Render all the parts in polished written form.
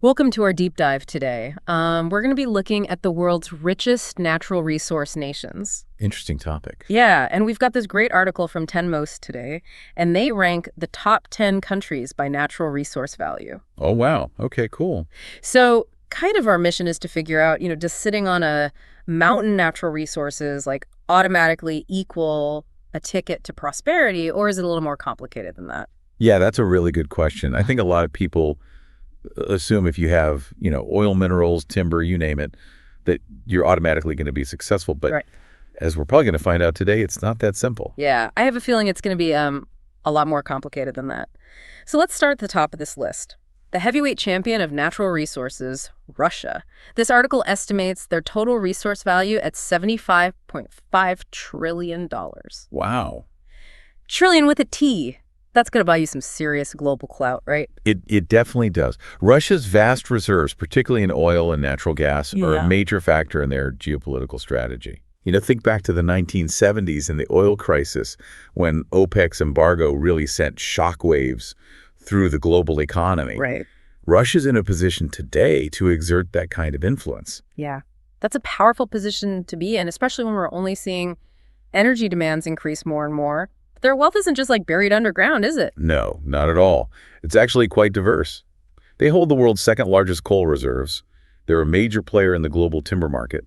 Welcome to our deep dive today. We're going to be looking at the world's richest natural resource nations. Interesting topic. Yeah, and we've got this great article from 10 Most today, and they rank the top 10 countries by natural resource value. Oh, wow. Okay, cool. So kind of our mission is to figure out, does sitting on a mountain natural resources like automatically equal a ticket to prosperity, or is it a little more complicated than that? Yeah, that's a really good question. I think a lot of people assume if you have, oil, minerals, timber, you name it, that you're automatically going to be successful. But Right. as we're probably going to find out today, it's not that simple. Yeah, I have a feeling it's going to be a lot more complicated than that. So let's start at the top of this list. The heavyweight champion of natural resources, Russia. This article estimates their total resource value at $75.5 trillion. Wow. Trillion with a T. That's going to buy you some serious global clout, right? It definitely does. Russia's vast reserves, particularly in oil and natural gas, are a major factor in their geopolitical strategy. Think back to the 1970s and the oil crisis when OPEC's embargo really sent shockwaves through the global economy. Right. Russia's in a position today to exert that kind of influence. Yeah. That's a powerful position to be in, especially when we're only seeing energy demands increase more and more. Their wealth isn't just like buried underground, is it? No, not at all. It's actually quite diverse. They hold the world's second largest coal reserves. They're a major player in the global timber market.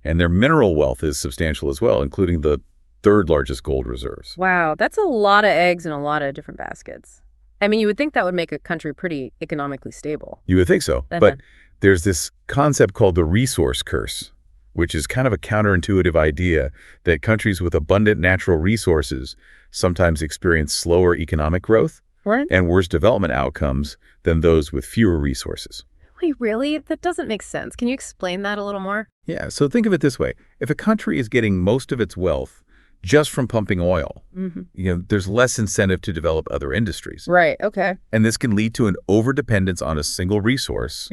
And their mineral wealth is substantial as well, including the third largest gold reserves. Wow, that's a lot of eggs in a lot of different baskets. I mean, you would think that would make a country pretty economically stable. You would think so. But there's this concept called the resource curse, which is kind of a counterintuitive idea that countries with abundant natural resources sometimes experience slower economic growth and worse development outcomes than those with fewer resources. Wait, really? That doesn't make sense. Can you explain that a little more? Yeah, so think of it this way. If a country is getting most of its wealth just from pumping oil, there's less incentive to develop other industries. Right, okay. And this can lead to an overdependence on a single resource,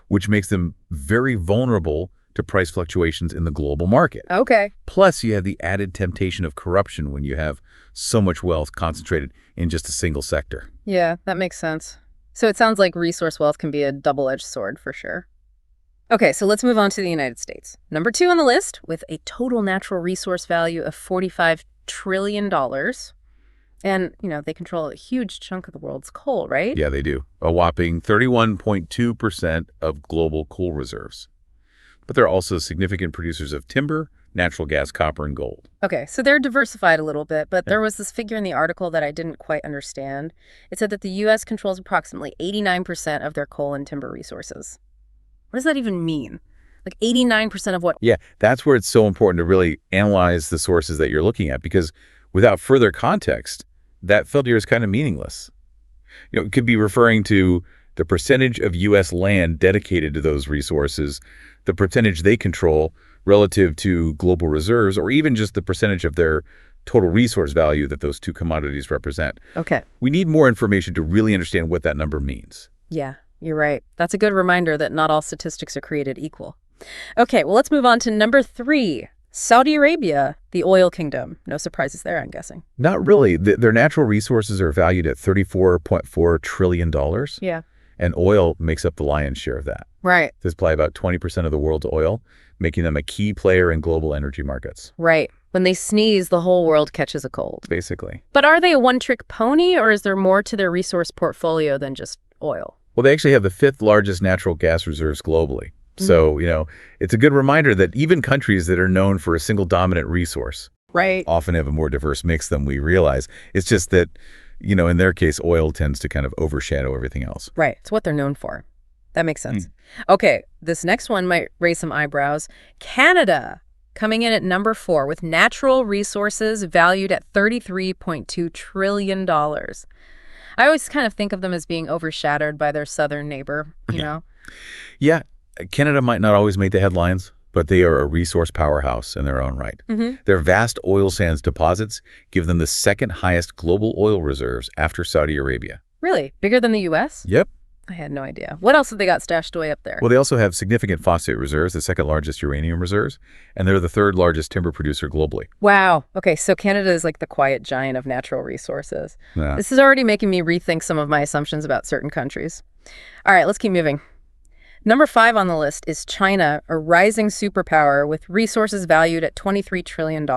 which makes them very vulnerable to price fluctuations in the global market. Okay. Plus, you have the added temptation of corruption when you have so much wealth concentrated in just a single sector. Yeah, that makes sense. So it sounds like resource wealth can be a double-edged sword for sure. Okay, so let's move on to the United States. Number 2 on the list with a total natural resource value of $45 trillion. And, they control a huge chunk of the world's coal, right? Yeah, they do. A whopping 31.2% of global coal reserves. But they're also significant producers of timber, natural gas, copper, and gold. Okay, so they're diversified a little bit, but there was this figure in the article that I didn't quite understand. It said that the U.S. controls approximately 89% of their coal and timber resources. What does that even mean? Like 89% of what? Yeah, that's where it's so important to really analyze the sources that you're looking at, because without further context, that figure is kind of meaningless. It could be referring to the percentage of U.S. land dedicated to those resources, the percentage they control relative to global reserves, or even just the percentage of their total resource value that those two commodities represent. Okay. We need more information to really understand what that number means. Yeah, you're right. That's a good reminder that not all statistics are created equal. Okay, well, let's move on to number 3. Saudi Arabia, the oil kingdom. No surprises there, I'm guessing. Not really. Their natural resources are valued at $34.4 trillion. Yeah. And oil makes up the lion's share of that. Right. They supply about 20% of the world's oil, making them a key player in global energy markets. Right. When they sneeze, the whole world catches a cold. Basically. But are they a one-trick pony, or is there more to their resource portfolio than just oil? Well, they actually have the 5th largest natural gas reserves globally. So, it's a good reminder that even countries that are known for a single dominant resource often have a more diverse mix than we realize. It's just that, in their case, oil tends to kind of overshadow everything else. Right. It's what they're known for. That makes sense. Okay, this next one might raise some eyebrows. Canada, coming in at number 4 with natural resources valued at $33.2 trillion. I always kind of think of them as being overshadowed by their southern neighbor, you know? Yeah, Canada might not always make the headlines, but they are a resource powerhouse in their own right. Their vast oil sands deposits give them the second highest global oil reserves after Saudi Arabia. Really? Bigger than the U.S.? Yep. I had no idea. What else have they got stashed away up there? Well, they also have significant phosphate reserves, the second largest uranium reserves, and they're the third largest timber producer globally. Wow. Okay, so Canada is like the quiet giant of natural resources. Yeah. This is already making me rethink some of my assumptions about certain countries. All right, let's keep moving. Number 5 on the list is China, a rising superpower with resources valued at $23 trillion.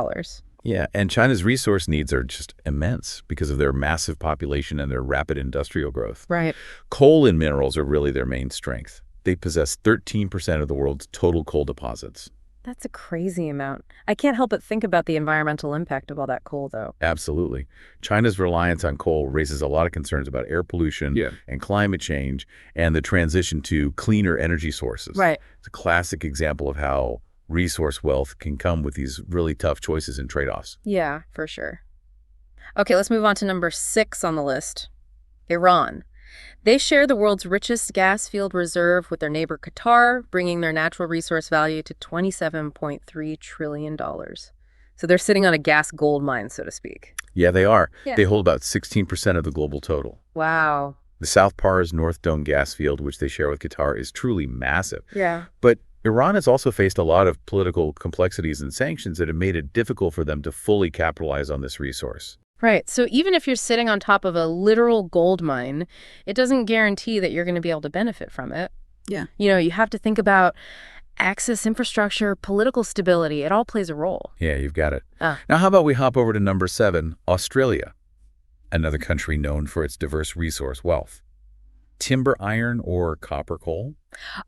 Yeah, and China's resource needs are just immense because of their massive population and their rapid industrial growth. Right. Coal and minerals are really their main strength. They possess 13% of the world's total coal deposits. That's a crazy amount. I can't help but think about the environmental impact of all that coal, though. Absolutely. China's reliance on coal raises a lot of concerns about air pollution and climate change and the transition to cleaner energy sources. Right. It's a classic example of how resource wealth can come with these really tough choices and trade-offs. Yeah, for sure. Okay, let's move on to number 6 on the list. Iran. They share the world's richest gas field reserve with their neighbor Qatar, bringing their natural resource value to $27.3 trillion. So they're sitting on a gas gold mine, so to speak. Yeah, they are. Yeah. They hold about 16% of the global total. Wow. The South Pars North Dome gas field, which they share with Qatar, is truly massive. Yeah. But Iran has also faced a lot of political complexities and sanctions that have made it difficult for them to fully capitalize on this resource. Right. So even if you're sitting on top of a literal gold mine, it doesn't guarantee that you're going to be able to benefit from it. Yeah. You know, you have to think about access, infrastructure, political stability. It all plays a role. Yeah, you've got it. Ah. Now, how about we hop over to number 7, Australia, another country known for its diverse resource wealth. Timber iron or copper coal?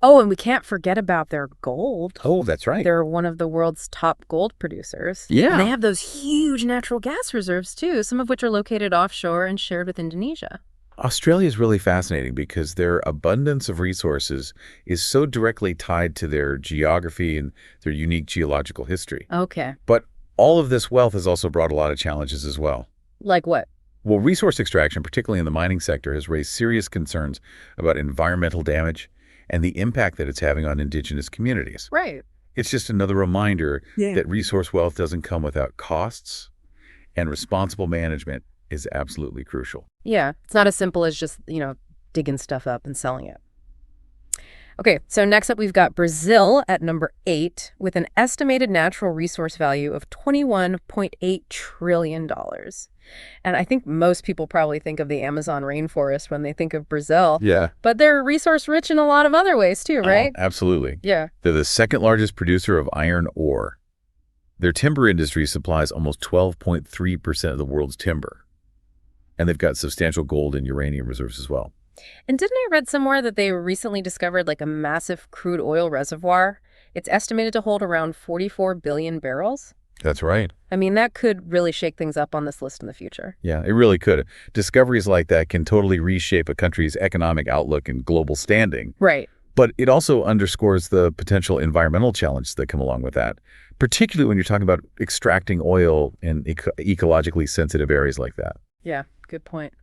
Oh, and we can't forget about their gold. Oh, that's right. They're one of the world's top gold producers. Yeah. And they have those huge natural gas reserves, too, some of which are located offshore and shared with Indonesia. Australia is really fascinating because their abundance of resources is so directly tied to their geography and their unique geological history. Okay. But all of this wealth has also brought a lot of challenges as well. Like what? Well, resource extraction, particularly in the mining sector, has raised serious concerns about environmental damage and the impact that it's having on indigenous communities. Right. It's just another reminder that resource wealth doesn't come without costs, and responsible management is absolutely crucial. Yeah. It's not as simple as just, digging stuff up and selling it. Okay, so next up we've got Brazil at number 8 with an estimated natural resource value of $21.8 trillion. And I think most people probably think of the Amazon rainforest when they think of Brazil. Yeah. But they're resource rich in a lot of other ways too, right? Absolutely. Yeah. They're the second largest producer of iron ore. Their timber industry supplies almost 12.3% of the world's timber. And they've got substantial gold and uranium reserves as well. And didn't I read somewhere that they recently discovered like a massive crude oil reservoir? It's estimated to hold around 44 billion barrels. That's right. I mean, that could really shake things up on this list in the future. Yeah, it really could. Discoveries like that can totally reshape a country's economic outlook and global standing. Right. But it also underscores the potential environmental challenges that come along with that, particularly when you're talking about extracting oil in ecologically sensitive areas like that. Yeah, good point.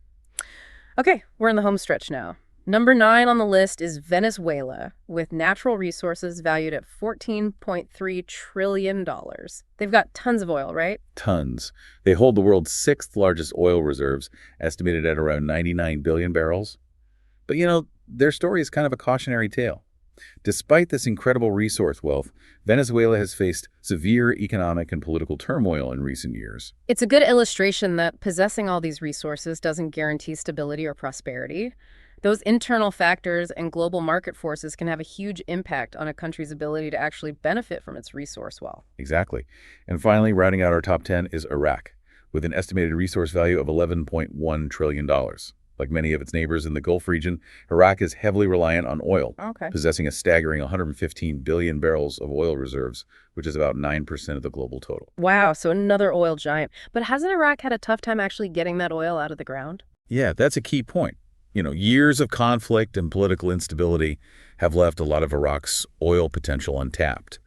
Okay, we're in the home stretch now. Number 9 on the list is Venezuela, with natural resources valued at $14.3 trillion. They've got tons of oil, right? Tons. They hold the world's 6th largest oil reserves, estimated at around 99 billion barrels. But, their story is kind of a cautionary tale. Despite this incredible resource wealth, Venezuela has faced severe economic and political turmoil in recent years. It's a good illustration that possessing all these resources doesn't guarantee stability or prosperity. Those internal factors and global market forces can have a huge impact on a country's ability to actually benefit from its resource wealth. Exactly. And finally, rounding out our top 10 is Iraq, with an estimated resource value of $11.1 trillion. Like many of its neighbors in the Gulf region, Iraq is heavily reliant on oil, possessing a staggering 115 billion barrels of oil reserves, which is about 9% of the global total. Wow, so another oil giant. But hasn't Iraq had a tough time actually getting that oil out of the ground? Yeah, that's a key point. Years of conflict and political instability have left a lot of Iraq's oil potential untapped,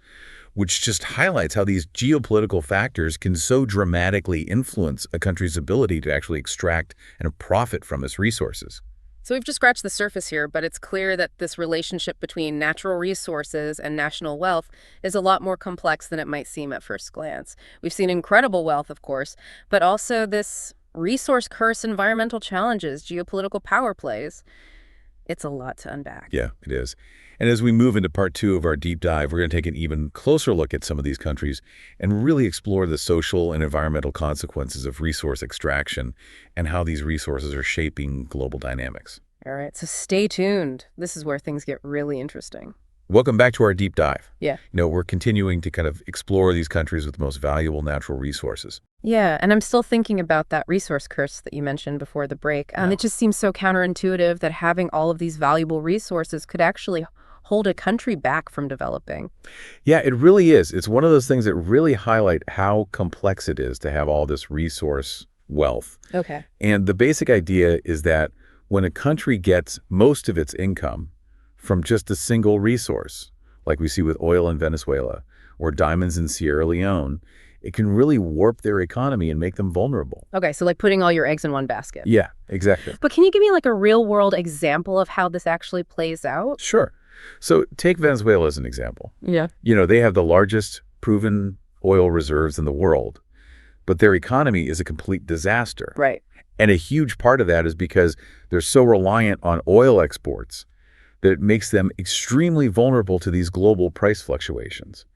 which just highlights how these geopolitical factors can so dramatically influence a country's ability to actually extract and profit from its resources. So we've just scratched the surface here, but it's clear that this relationship between natural resources and national wealth is a lot more complex than it might seem at first glance. We've seen incredible wealth, of course, but also this resource curse, environmental challenges, geopolitical power plays. It's a lot to unpack. Yeah, it is. And as we move into part 2 of our deep dive, we're going to take an even closer look at some of these countries and really explore the social and environmental consequences of resource extraction and how these resources are shaping global dynamics. All right, so stay tuned. This is where things get really interesting. Welcome back to our deep dive. Yeah. We're continuing to kind of explore these countries with the most valuable natural resources. Yeah, and I'm still thinking about that resource curse that you mentioned before the break. Yeah. It just seems so counterintuitive that having all of these valuable resources could actually hold a country back from developing. Yeah, it really is. It's one of those things that really highlight how complex it is to have all this resource wealth. Okay. And the basic idea is that when a country gets most of its income from just a single resource, like we see with oil in Venezuela or diamonds in Sierra Leone, it can really warp their economy and make them vulnerable. Okay, so like putting all your eggs in one basket. Yeah, exactly. But can you give me like a real world example of how this actually plays out? Sure. So take Venezuela as an example. Yeah. They have the largest proven oil reserves in the world, but their economy is a complete disaster. Right. And a huge part of that is because they're so reliant on oil exports that it makes them extremely vulnerable to these global price fluctuations.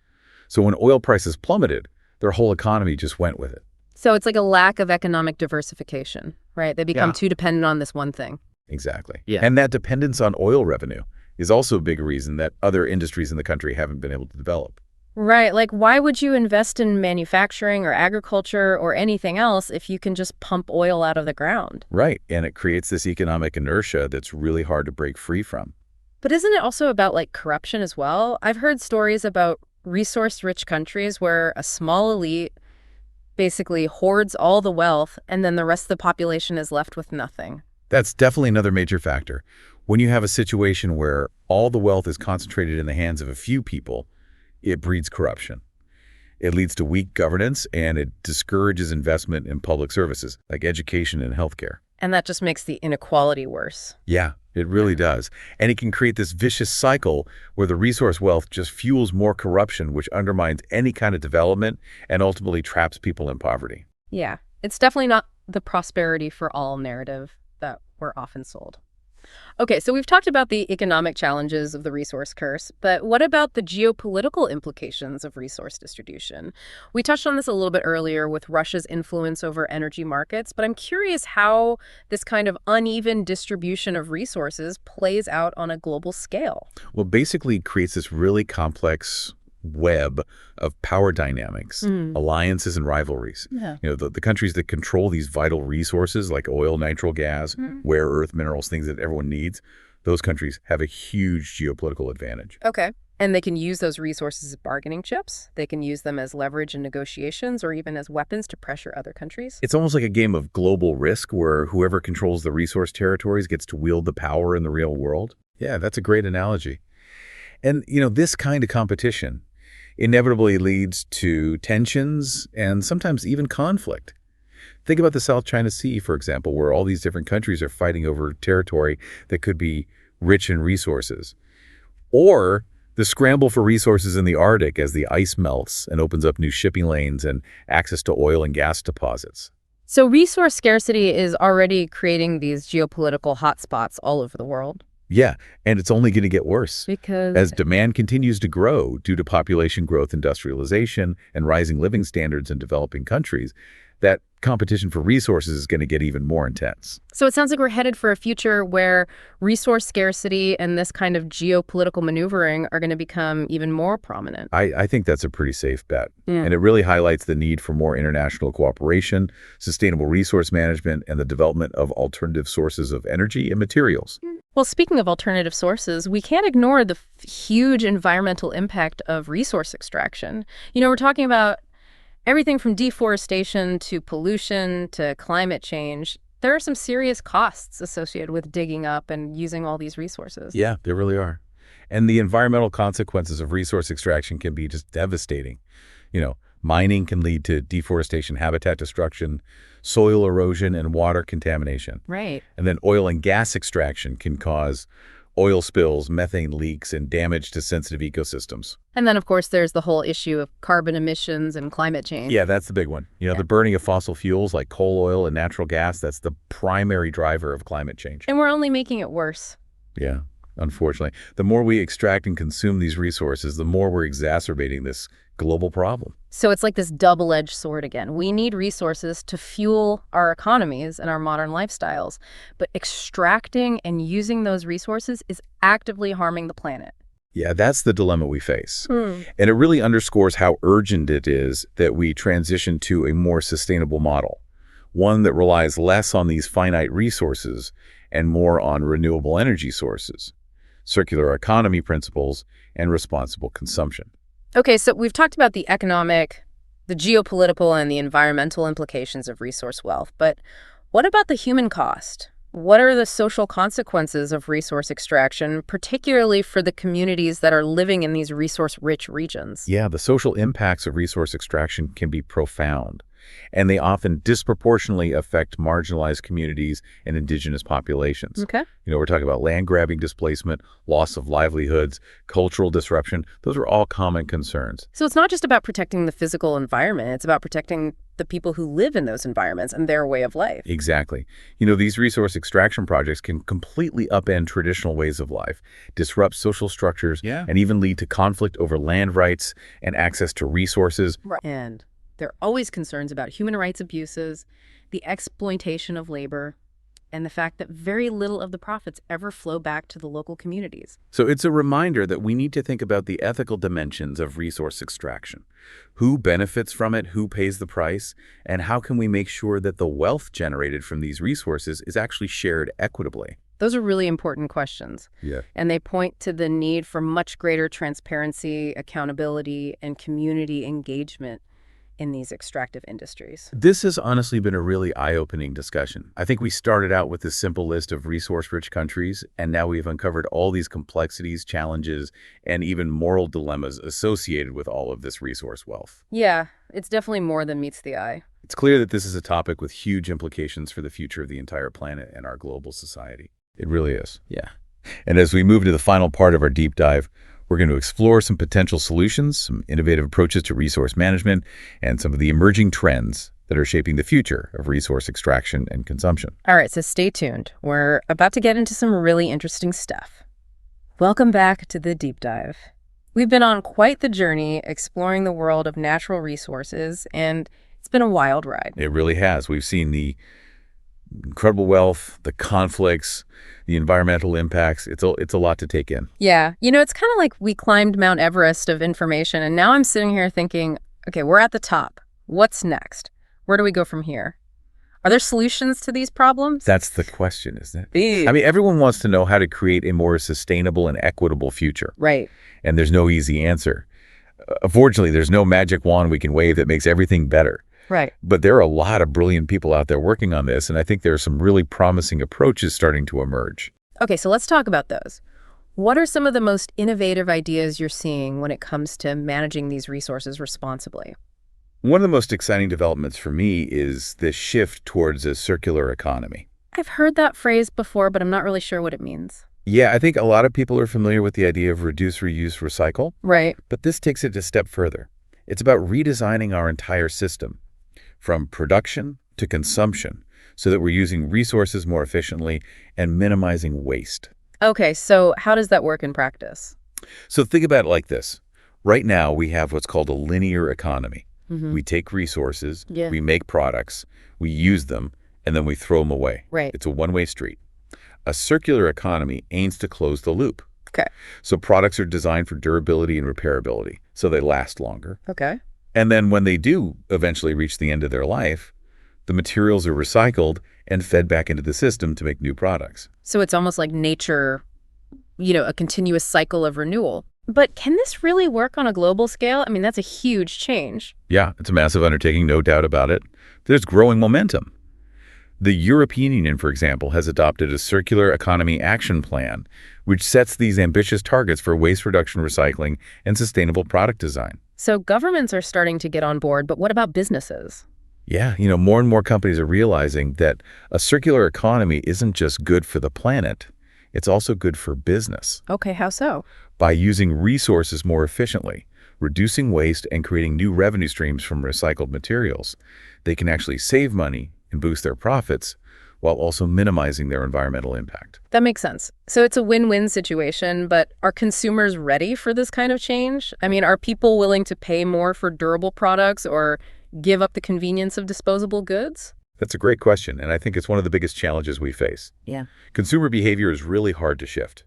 So when oil prices plummeted, their whole economy just went with it. So it's like a lack of economic diversification, right? They become Yeah. too dependent on this one thing. Exactly. Yeah. And that dependence on oil revenue is also a big reason that other industries in the country haven't been able to develop. Right. Like, why would you invest in manufacturing or agriculture or anything else if you can just pump oil out of the ground? Right. And it creates this economic inertia that's really hard to break free from. But isn't it also about like corruption as well? I've heard stories about resource-rich countries where a small elite basically hoards all the wealth and then the rest of the population is left with nothing. That's definitely another major factor. When you have a situation where all the wealth is concentrated in the hands of a few people, it breeds corruption. It leads to weak governance, and it discourages investment in public services like education and healthcare. And that just makes the inequality worse. Yeah, it really does. And it can create this vicious cycle where the resource wealth just fuels more corruption, which undermines any kind of development and ultimately traps people in poverty. Yeah, it's definitely not the prosperity for all narrative that we're often sold. Okay, so we've talked about the economic challenges of the resource curse, but what about the geopolitical implications of resource distribution? We touched on this a little bit earlier with Russia's influence over energy markets, but I'm curious how this kind of uneven distribution of resources plays out on a global scale. Well, basically it creates this really complex web of power dynamics, alliances, and rivalries. Yeah. The countries that control these vital resources like oil, natural gas, rare earth minerals, things that everyone needs, those countries have a huge geopolitical advantage. Okay. And they can use those resources as bargaining chips. They can use them as leverage in negotiations or even as weapons to pressure other countries. It's almost like a game of global risk where whoever controls the resource territories gets to wield the power in the real world. Yeah, that's a great analogy. And, this kind of competition inevitably leads to tensions and sometimes even conflict. Think about the South China Sea, for example, where all these different countries are fighting over territory that could be rich in resources. Or the scramble for resources in the Arctic as the ice melts and opens up new shipping lanes and access to oil and gas deposits. So resource scarcity is already creating these geopolitical hotspots all over the world. Yeah, and it's only going to get worse. Because as demand continues to grow due to population growth, industrialization, and rising living standards in developing countries, that competition for resources is going to get even more intense. So it sounds like we're headed for a future where resource scarcity and this kind of geopolitical maneuvering are going to become even more prominent. I think that's a pretty safe bet. Yeah. And it really highlights the need for more international cooperation, sustainable resource management, and the development of alternative sources of energy and materials. Well, speaking of alternative sources, we can't ignore the huge environmental impact of resource extraction. We're talking about everything from deforestation to pollution to climate change. There are some serious costs associated with digging up and using all these resources. Yeah, there really are. And the environmental consequences of resource extraction can be just devastating. Mining can lead to deforestation, habitat destruction, soil erosion, and water contamination. Right. And then oil and gas extraction can cause oil spills, methane leaks, and damage to sensitive ecosystems. And then, of course, there's the whole issue of carbon emissions and climate change. Yeah, that's the big one. The burning of fossil fuels like coal oil and natural gas, that's the primary driver of climate change. And we're only making it worse. Yeah. unfortunately. The more we extract and consume these resources, the more we're exacerbating this global problem. So it's like this double-edged sword again. We need resources to fuel our economies and our modern lifestyles, but extracting and using those resources is actively harming the planet. Yeah, that's the dilemma we face. And it really underscores how urgent it is that we transition to a more sustainable model, one that relies less on these finite resources and more on renewable energy sources, circular economy principles, and responsible consumption. Okay, so we've talked about the economic, the geopolitical, and the environmental implications of resource wealth, but what about the human cost? What are the social consequences of resource extraction, particularly for the communities that are living in these resource-rich regions? Yeah, the social impacts of resource extraction can be profound, and they often disproportionately affect marginalized communities and indigenous populations. Okay. We're talking about land grabbing displacement, loss of livelihoods, cultural disruption. Those are all common concerns. So it's not just about protecting the physical environment, it's about protecting the people who live in those environments and their way of life. Exactly. These resource extraction projects can completely upend traditional ways of life, disrupt social structures, and even lead to conflict over land rights and access to resources. Right. And there are always concerns about human rights abuses, the exploitation of labor, and the fact that very little of the profits ever flow back to the local communities. So it's a reminder that we need to think about the ethical dimensions of resource extraction. Who benefits from it, who pays the price, and how can we make sure that the wealth generated from these resources is actually shared equitably? Those are really important questions. Yeah. And they point to the need for much greater transparency, accountability, and community engagement in these extractive industries. This has honestly been a really eye-opening discussion. I think we started out with this simple list of resource-rich countries, and now we've uncovered all these complexities, challenges, and even moral dilemmas associated with all of this resource wealth. Yeah, it's definitely more than meets the eye. It's clear that this is a topic with huge implications for the future of the entire planet and our global society. It really is. Yeah. And as we move to the final part of our deep dive, we're going to explore some potential solutions, some innovative approaches to resource management, and some of the emerging trends that are shaping the future of resource extraction and consumption. All right, so stay tuned. We're about to get into some really interesting stuff. Welcome back to the deep dive. We've been on quite the journey exploring the world of natural resources, and it's been a wild ride. It really has. We've seen the incredible wealth, the conflicts, the environmental impacts. It's a lot to take in. Yeah. It's kind of like we climbed Mount Everest of information, and now I'm sitting here thinking, okay, we're at the top. What's next? Where do we go from here? Are there solutions to these problems? That's the question, isn't it? I mean, everyone wants to know how to create a more sustainable and equitable future. Right. And there's no easy answer. Unfortunately, there's no magic wand we can wave that makes everything better. Right. But there are a lot of brilliant people out there working on this, and I think there are some really promising approaches starting to emerge. Okay, so let's talk about those. What are some of the most innovative ideas you're seeing when it comes to managing these resources responsibly? One of the most exciting developments for me is this shift towards a circular economy. I've heard that phrase before, but I'm not really sure what it means. Yeah, I think a lot of people are familiar with the idea of reduce, reuse, recycle. Right. But this takes it a step further. It's about redesigning our entire system, from production to consumption, so that we're using resources more efficiently and minimizing waste. Okay, so how does that work in practice? So think about it like this. Right now, we have what's called a linear economy. Mm-hmm. We take resources, Yeah. we make products, we use them, and then we throw them away. Right. It's a one-way street. A circular economy aims to close the loop. Okay. So products are designed for durability and repairability, so they last longer. Okay. And then when they do eventually reach the end of their life, the materials are recycled and fed back into the system to make new products. So it's almost like nature, a continuous cycle of renewal. But can this really work on a global scale? I mean, that's a huge change. Yeah, it's a massive undertaking, no doubt about it. There's growing momentum. The European Union, for example, has adopted a circular economy action plan, which sets these ambitious targets for waste reduction, recycling, and sustainable product design. So governments are starting to get on board, but what about businesses? Yeah, more and more companies are realizing that a circular economy isn't just good for the planet, it's also good for business. Okay, how so? By using resources more efficiently, reducing waste, and creating new revenue streams from recycled materials, they can actually save money and boost their profits while also minimizing their environmental impact. That makes sense. So it's a win-win situation, but are consumers ready for this kind of change? I mean, are people willing to pay more for durable products or give up the convenience of disposable goods? That's a great question, and I think it's one of the biggest challenges we face. Yeah. Consumer behavior is really hard to shift.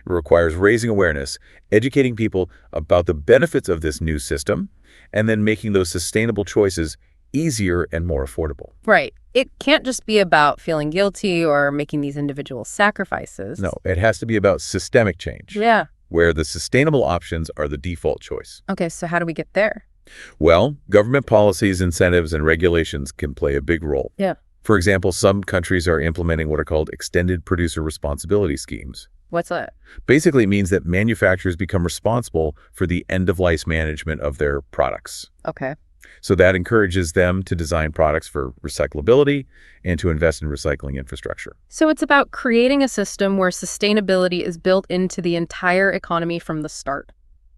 It requires raising awareness, educating people about the benefits of this new system, and then making those sustainable choices easier and more affordable. Right. It can't just be about feeling guilty or making these individual sacrifices. No, it has to be about systemic change. Yeah. Where the sustainable options are the default choice. Okay, so how do we get there? Well, government policies, incentives, and regulations can play a big role. Yeah. For example, some countries are implementing what are called extended producer responsibility schemes. What's that? Basically, it means that manufacturers become responsible for the end-of-life management of their products. Okay. So that encourages them to design products for recyclability and to invest in recycling infrastructure. So it's about creating a system where sustainability is built into the entire economy from the start.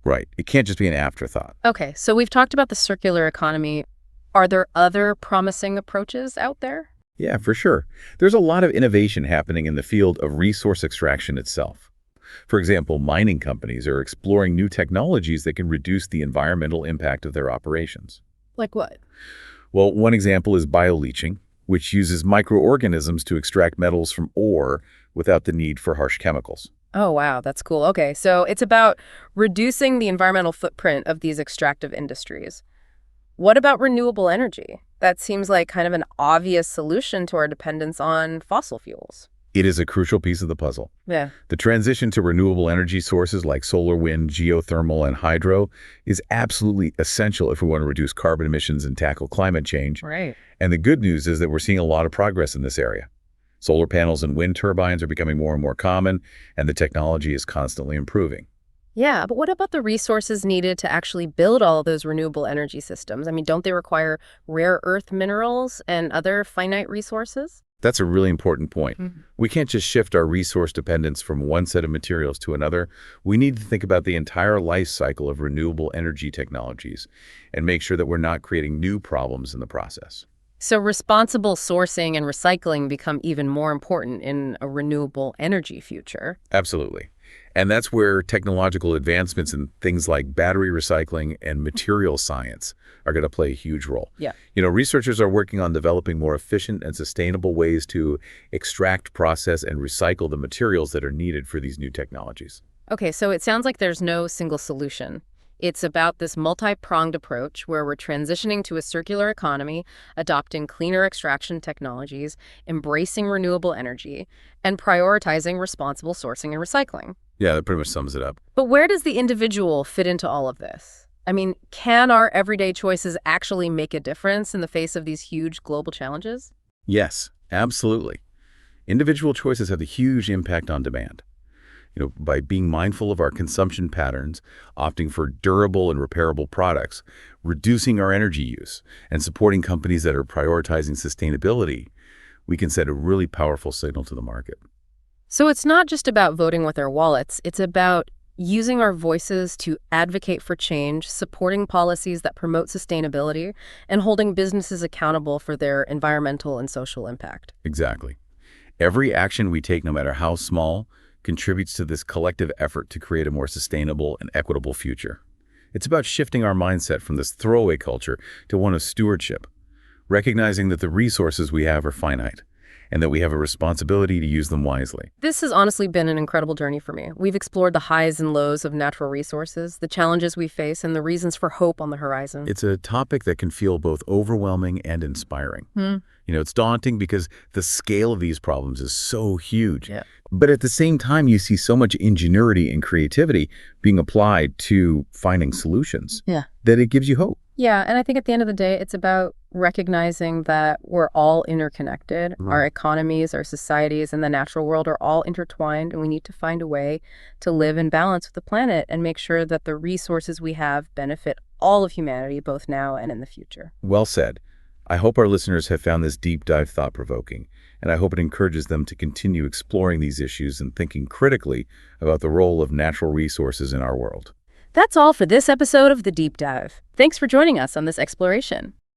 Right. It can't just be an afterthought. Okay, so we've talked about the circular economy. Are there other promising approaches out there? Yeah, for sure. There's a lot of innovation happening in the field of resource extraction itself. For example, mining companies are exploring new technologies that can reduce the environmental impact of their operations. Like what? Well, one example is bioleaching, which uses microorganisms to extract metals from ore without the need for harsh chemicals. Oh, wow, that's cool. Okay, so it's about reducing the environmental footprint of these extractive industries. What about renewable energy? That seems like kind of an obvious solution to our dependence on fossil fuels. It is a crucial piece of the puzzle. Yeah. The transition to renewable energy sources like solar, wind, geothermal, and hydro is absolutely essential if we want to reduce carbon emissions and tackle climate change. Right. And the good news is that we're seeing a lot of progress in this area. Solar panels and wind turbines are becoming more and more common, and the technology is constantly improving. Yeah, but what about the resources needed to actually build all of those renewable energy systems? I mean, don't they require rare earth minerals and other finite resources? That's a really important point. Mhm. We can't just shift our resource dependence from one set of materials to another. We need to think about the entire life cycle of renewable energy technologies and make sure that we're not creating new problems in the process. So responsible sourcing and recycling become even more important in a renewable energy future. Absolutely. And that's where technological advancements in things like battery recycling and material science are going to play a huge role. Yeah. You know, researchers are working on developing more efficient and sustainable ways to extract, process, and recycle the materials that are needed for these new technologies. Okay, so it sounds like there's no single solution. It's about this multi-pronged approach where we're transitioning to a circular economy, adopting cleaner extraction technologies, embracing renewable energy, and prioritizing responsible sourcing and recycling. Yeah, that pretty much sums it up. But where does the individual fit into all of this? I mean, can our everyday choices actually make a difference in the face of these huge global challenges? Yes, absolutely. Individual choices have a huge impact on demand. You know, by being mindful of our consumption patterns, opting for durable and repairable products, reducing our energy use, and supporting companies that are prioritizing sustainability, we can send a really powerful signal to the market. So it's not just about voting with our wallets. It's about using our voices to advocate for change, supporting policies that promote sustainability, and holding businesses accountable for their environmental and social impact. Exactly. Every action we take, no matter how small, contributes to this collective effort to create a more sustainable and equitable future. It's about shifting our mindset from this throwaway culture to one of stewardship, recognizing that the resources we have are finite and that we have a responsibility to use them wisely. This has honestly been an incredible journey for me. We've explored the highs and lows of natural resources, the challenges we face, and the reasons for hope on the horizon. It's a topic that can feel both overwhelming and inspiring. You know, it's daunting because the scale of these problems is so huge. Yeah. But at the same time, you see so much ingenuity and creativity being applied to finding solutions that it gives you hope. Yeah, and I think at the end of the day, it's about recognizing that we're all interconnected. Our economies, our societies, and the natural world are all intertwined, and we need to find a way to live in balance with the planet and make sure that the resources we have benefit all of humanity, both now and in the future. Well said. I hope our listeners have found this deep dive thought-provoking, and I hope it encourages them to continue exploring these issues and thinking critically about the role of natural resources in our world. That's all for this episode of The Deep Dive. Thanks for joining us on this exploration.